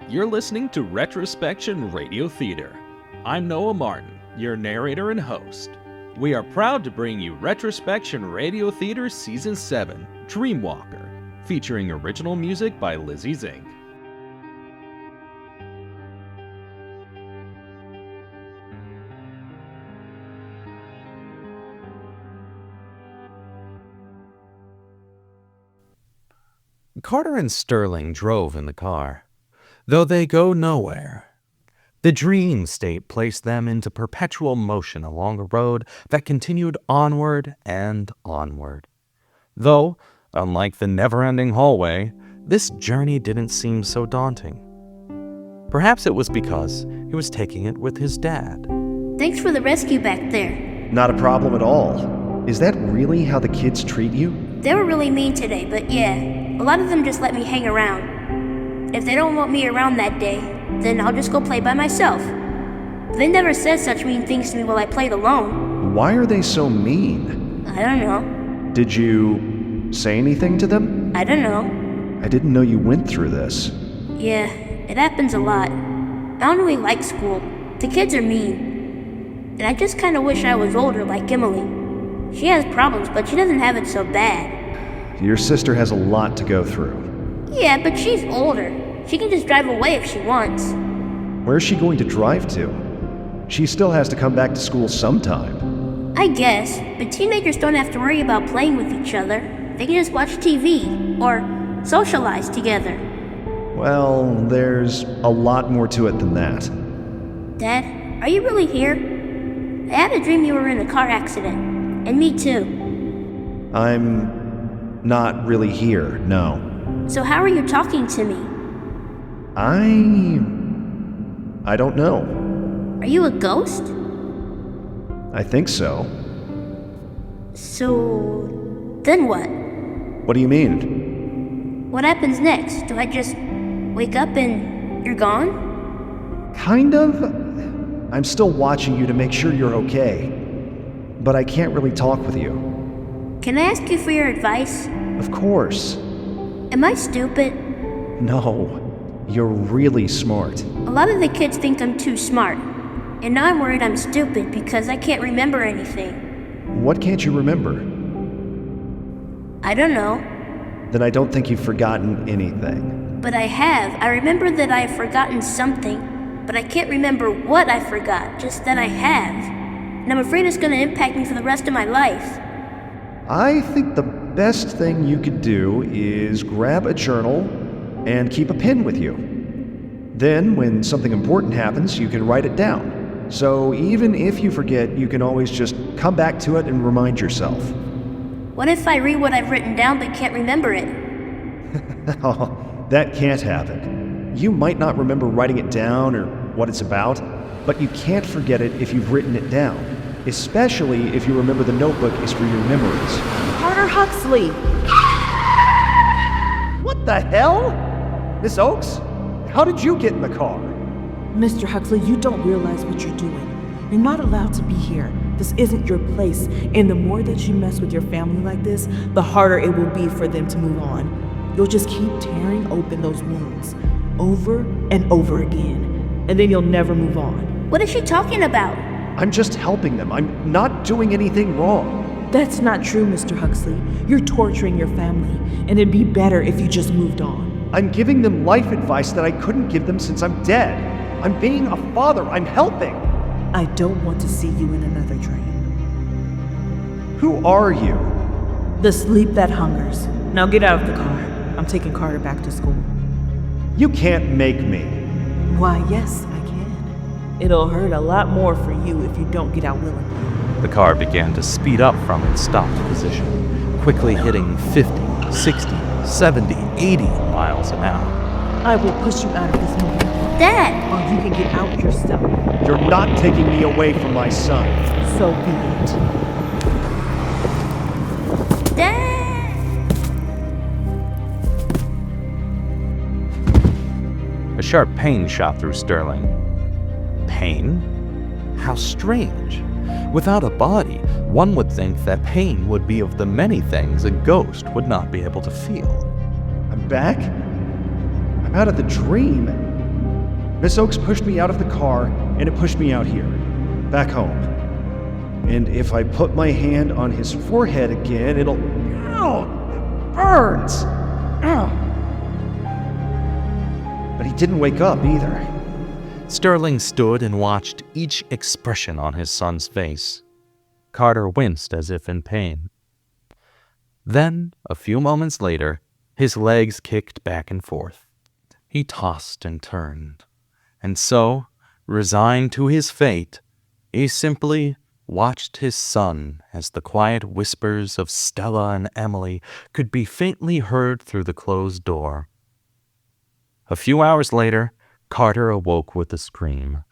You're listening to Retrospection Radio Theater. I'm Noah Martin, your narrator and host. We are proud to bring you Retrospection Radio Theater Season 7, Dreamwalker, featuring original music by Lizzie Zink. Carter and Stirling drove in the car. Though they go nowhere, the dream state placed them into perpetual motion along a road that continued onward and onward. Though, unlike the never-ending hallway, this journey didn't seem so daunting. Perhaps it was because he was taking it with his dad. Thanks for the rescue back there. Not a problem at all. Is that really how the kids treat you? They were really mean today, but yeah, a lot of them just let me hang around. If they don't want me around that day, then I'll just go play by myself. They never said such mean things to me while I played alone. Why are they so mean? I don't know. Did you say anything to them? I don't know. I didn't know you went through this. Yeah, it happens a lot. I don't really like school. The kids are mean. And I just kind of wish I was older like Emilie. She has problems, but she doesn't have it so bad. Your sister has a lot to go through. Yeah, but she's older. She can just drive away if she wants. Where's she going to drive to? She still has to come back to school sometime. I guess, but teenagers don't have to worry about playing with each other. They can just watch TV, or socialize together. Well, there's a lot more to it than that. Dad, are you really here? I had a dream you were in a car accident. And me too. I'm not really here, no. So how are you talking to me? I don't know. Are you a ghost? I think so. So, then what? What do you mean? What happens next? Do I just wake up and you're gone? Kind of. I'm still watching you to make sure you're okay. But I can't really talk with you. Can I ask you for your advice? Of course. Am I stupid? No, you're really smart. A lot of the kids think I'm too smart. And now I'm worried I'm stupid because I can't remember anything. What can't you remember? I don't know. Then I don't think you've forgotten anything. But I have. I remember that I've forgotten something, but I can't remember what I forgot, just that I have. And I'm afraid it's going to impact me for the rest of my life. I think the best thing you could do is grab a journal and keep a pen with you. Then, when something important happens, you can write it down. So even if you forget, you can always just come back to it and remind yourself. What if I read what I've written down but can't remember it? Oh, that can't happen. You might not remember writing it down or what it's about, but you can't forget it if you've written it down, especially if you remember the notebook is for your memories. Carter Huxley! What the hell? Miss Oakes? How did you get in the car? Mr. Huxley, you don't realize what you're doing. You're not allowed to be here. This isn't your place. And the more that you mess with your family like this, the harder it will be for them to move on. You'll just keep tearing open those wounds over and over again. And then you'll never move on. What is she talking about? I'm just helping them. I'm not doing anything wrong. That's not true, Mr. Huxley. You're torturing your family, and it'd be better if you just moved on. I'm giving them life advice that I couldn't give them since I'm dead. I'm being a father. I'm helping. I don't want to see you in another dream. Who are you? The sleep that hungers. Now get out of the car. I'm taking Carter back to school. You can't make me. Why, yes, I can. It'll hurt a lot more for you if you don't get out willingly. The car began to speed up from its stopped position, quickly hitting 50, 60, 70, 80 miles an hour. I will push you out of this moment. Dad! Or you can get out yourself. You're not taking me away from my son. So be it. Dad! A sharp pain shot through Stirling. Pain? How strange. Without a body, one would think that pain would be of the many things a ghost would not be able to feel. I'm back? I'm out of the dream. Miss Oakes pushed me out of the car, and it pushed me out here, back home. And if I put my hand on his forehead again, it'll... Ow! Burns! Ow! But he didn't wake up either. Stirling stood and watched each expression on his son's face. Carter winced as if in pain. Then, a few moments later, his legs kicked back and forth. He tossed and turned. And so, resigned to his fate, he simply watched his son as the quiet whispers of Stella and Emilie could be faintly heard through the closed door. A few hours later, Carter awoke with a scream.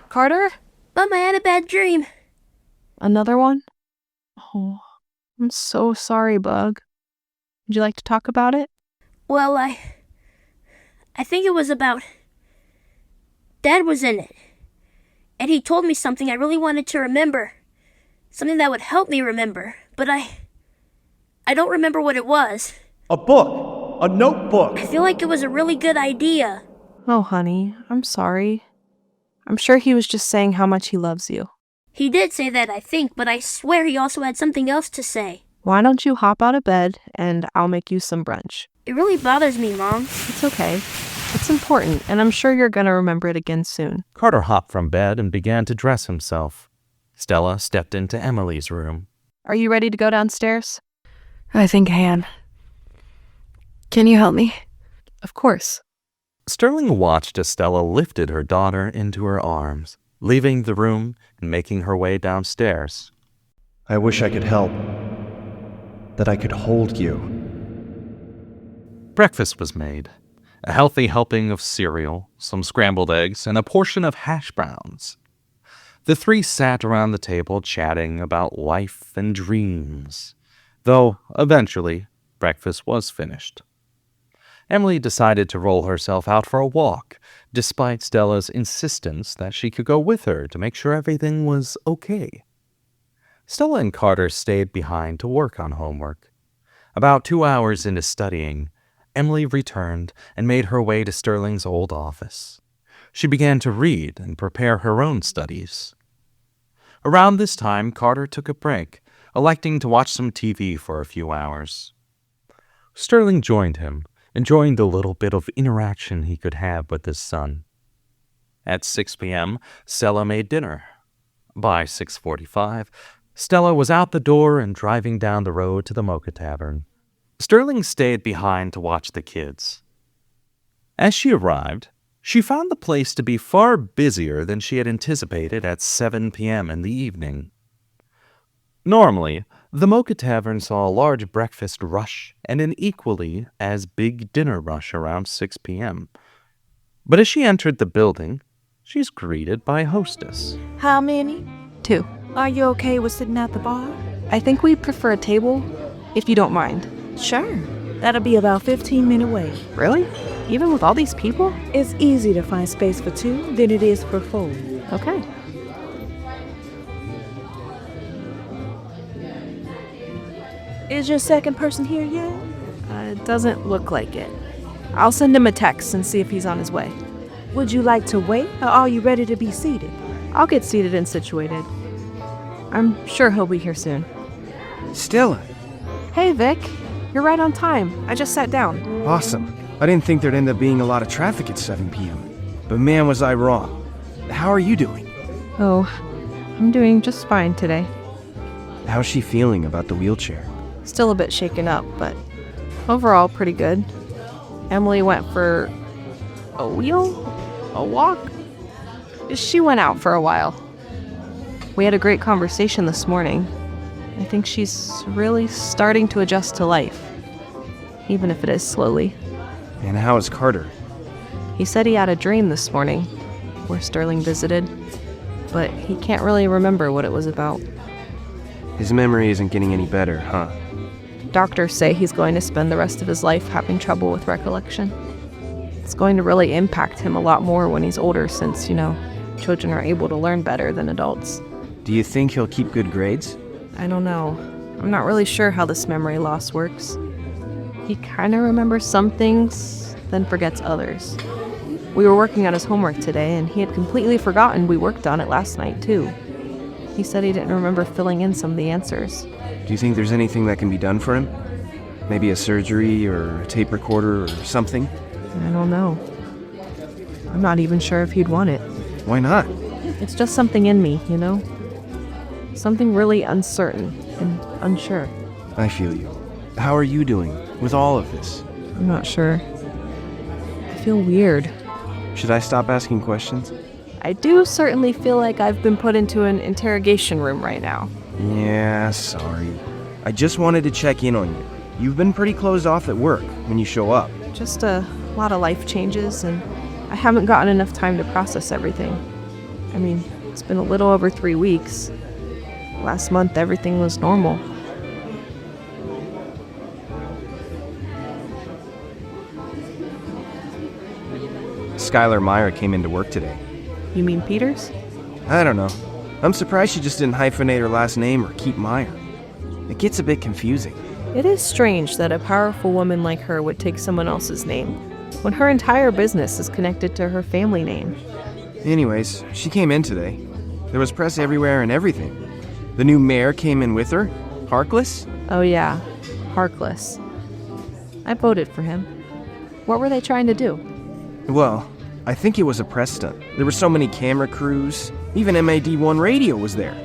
Carter? Mom, I had a bad dream. Another one? Oh, I'm so sorry, Bug. Would you like to talk about it? Well, I think it was about... Dad was in it. And he told me something I really wanted to remember. Something that would help me remember. But I don't remember what it was. A book! A notebook! I feel like it was a really good idea. Oh, honey, I'm sorry. I'm sure he was just saying how much he loves you. He did say that, I think, but I swear he also had something else to say. Why don't you hop out of bed and I'll make you some brunch? It really bothers me, Mom. It's okay. It's important, and I'm sure you're gonna remember it again soon. Carter hopped from bed and began to dress himself. Stella stepped into Emily's room. Are you ready to go downstairs? I think I am. Can you help me? Of course. Stirling watched as Stella lifted her daughter into her arms, leaving the room and making her way downstairs. I wish I could help. That I could hold you. Breakfast was made. A healthy helping of cereal, some scrambled eggs, and a portion of hash browns. The three sat around the table chatting about life and dreams, though eventually breakfast was finished. Emilie decided to roll herself out for a walk, despite Stella's insistence that she could go with her to make sure everything was okay. Stella and Carter stayed behind to work on homework. About 2 hours into studying, Emilie returned and made her way to Stirling's old office. She began to read and prepare her own studies. Around this time, Carter took a break, electing to watch some TV for a few hours. Stirling joined him, enjoying the little bit of interaction he could have with his son. At 6 p.m., Stella made dinner. By 6:45, Stella was out the door and driving down the road to the Mocha Tavern. Stirling stayed behind to watch the kids. As she arrived, she found the place to be far busier than she had anticipated at 7 p.m. in the evening. Normally, the Mocha Tavern saw a large breakfast rush and an equally as big dinner rush around 6 p.m. But as she entered the building, she's greeted by a hostess. How many? 2. Are you okay with sitting at the bar? I think we prefer a table, if you don't mind. Sure. That'll be about 15-minute wait. Really? Even with all these people? It's easier to find space for 2 than it is for 4. Okay. Is your second person here yet? It doesn't look like it. I'll send him a text and see if he's on his way. Would you like to wait, or are you ready to be seated? I'll get seated and situated. I'm sure he'll be here soon. Stella. Hey, Vic. You're right on time. I just sat down. Awesome. I didn't think there'd end up being a lot of traffic at 7 p.m. But man, was I wrong. How are you doing? Oh, I'm doing just fine today. How's she feeling about the wheelchair? Still a bit shaken up, but overall pretty good. Emilie went for a walk? She went out for a while. We had a great conversation this morning. I think she's really starting to adjust to life, even if it is slowly. And how is Carter? He said he had a dream this morning where Stirling visited, but he can't really remember what it was about. His memory isn't getting any better, huh? Doctors say he's going to spend the rest of his life having trouble with recollection. It's going to really impact him a lot more when he's older since, children are able to learn better than adults. Do you think he'll keep good grades? I don't know. I'm not really sure how this memory loss works. He kind of remembers some things, then forgets others. We were working on his homework today, and he had completely forgotten we worked on it last night, too. He said he didn't remember filling in some of the answers. Do you think there's anything that can be done for him? Maybe a surgery or a tape recorder or something? I don't know. I'm not even sure if he'd want it. Why not? It's just something in me, you know? Something really uncertain and unsure. I feel you. How are you doing with all of this? I'm not sure. I feel weird. Should I stop asking questions? I do certainly feel like I've been put into an interrogation room right now. Yeah, sorry. I just wanted to check in on you. You've been pretty closed off at work when you show up. Just a lot of life changes, and I haven't gotten enough time to process everything. I mean, it's been a little over 3 weeks. Last month, everything was normal. Skylar Meyer came into work today. You mean Peters? I don't know. I'm surprised she just didn't hyphenate her last name or keep Meyer. It gets a bit confusing. It is strange that a powerful woman like her would take someone else's name, when her entire business is connected to her family name. Anyways, she came in today. There was press everywhere and everything. The new mayor came in with her, Harkless. Oh yeah, Harkless. I voted for him. What were they trying to do? Well, I think it was a press stunt. There were so many camera crews. Even MAD1 radio was there.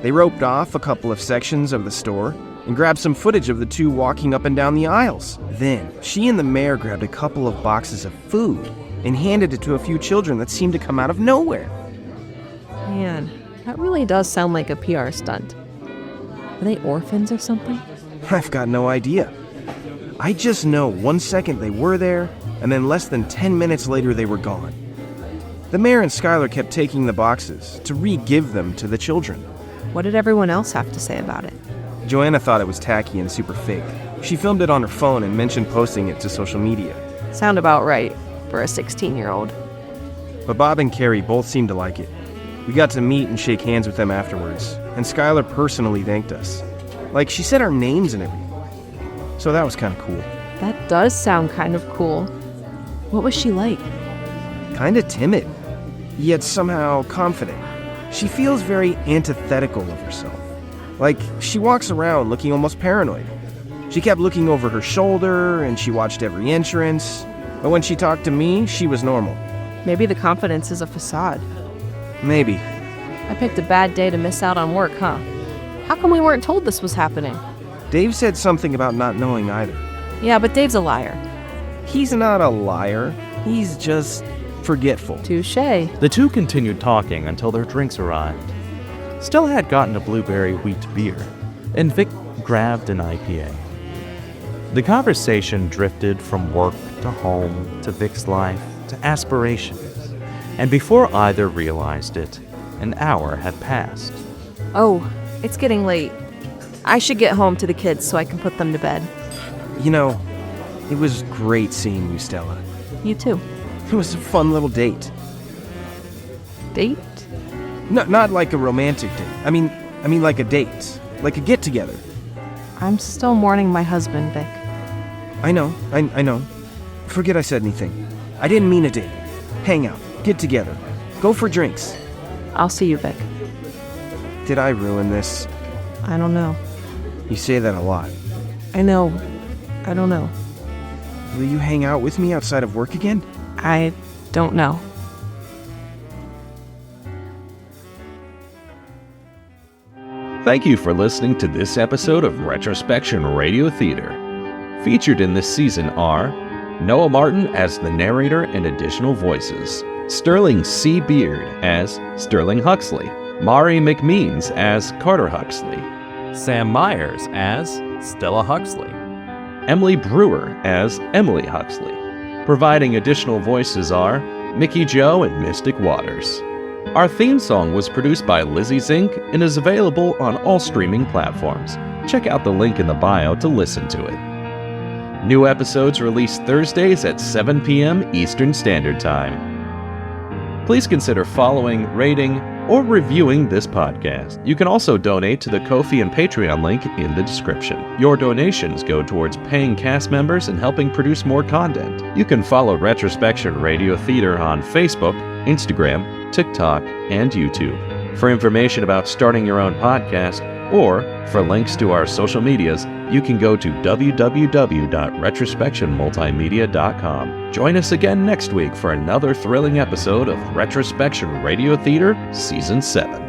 They roped off a couple of sections of the store and grabbed some footage of the two walking up and down the aisles. Then, she and the mayor grabbed a couple of boxes of food and handed it to a few children that seemed to come out of nowhere. Man, that really does sound like a PR stunt. Are they orphans or something? I've got no idea. I just know 1 second they were there, and then less than 10 minutes later they were gone. The mayor and Skylar kept taking the boxes to re-give them to the children. What did everyone else have to say about it? Joanna thought it was tacky and super fake. She filmed it on her phone and mentioned posting it to social media. Sound about right for a 16-year-old. But Bob and Carrie both seemed to like it. We got to meet and shake hands with them afterwards, and Skylar personally thanked us. Like, she said our names and everything. So that was kind of cool. That does sound kind of cool. What was she like? Kind of timid, yet somehow confident. She feels very antithetical of herself. Like, she walks around looking almost paranoid. She kept looking over her shoulder, and she watched every entrance. But when she talked to me, she was normal. Maybe the confidence is a facade. Maybe. I picked a bad day to miss out on work, huh? How come we weren't told this was happening? Dave said something about not knowing either. Yeah, but Dave's a liar. He's not a liar. He's just forgetful. Touché. The two continued talking until their drinks arrived. Stella had gotten a blueberry wheat beer, and Vic grabbed an IPA. The conversation drifted from work to home to Vic's life to aspirations, and before either realized it, an hour had passed. Oh, it's getting late. I should get home to the kids so I can put them to bed. You know, it was great seeing you, Stella. You too. It was a fun little date. Date? No, not like a romantic date. I mean like a date. Like a get-together. I'm still mourning my husband, Vic. I know. Forget I said anything. I didn't mean a date. Hang out. Get together. Go for drinks. I'll see you, Vic. Did I ruin this? I don't know. You say that a lot. I know. I don't know. Will you hang out with me outside of work again? I don't know. Thank you for listening to this episode of Retrospection Radio Theater. Featured in this season are Noah Martin as the narrator and additional voices, Sterling C. Beard as Stirling Huxley, Mari McMeans as Carter Huxley, Sam Meyers as Stella Huxley. Emilie Brewer as Emilie Huxley. Providing additional voices are Mickey Joe and Mystic Waters. Our theme song was produced by Lizzie Zink and is available on all streaming platforms. Check out the link in the bio to listen to it. New episodes released Thursdays at 7 p.m. Eastern Standard Time. Please consider following, rating, or reviewing this podcast. You can also donate to the Ko-fi and Patreon link in the description. Your donations go towards paying cast members and helping produce more content. You can follow Retrospection Radio Theater on Facebook, Instagram, TikTok, and YouTube. For information about starting your own podcast, or for links to our social medias, you can go to www.retrospectionmultimedia.com. Join us again next week for another thrilling episode of Retrospection Radio Theater Season 7.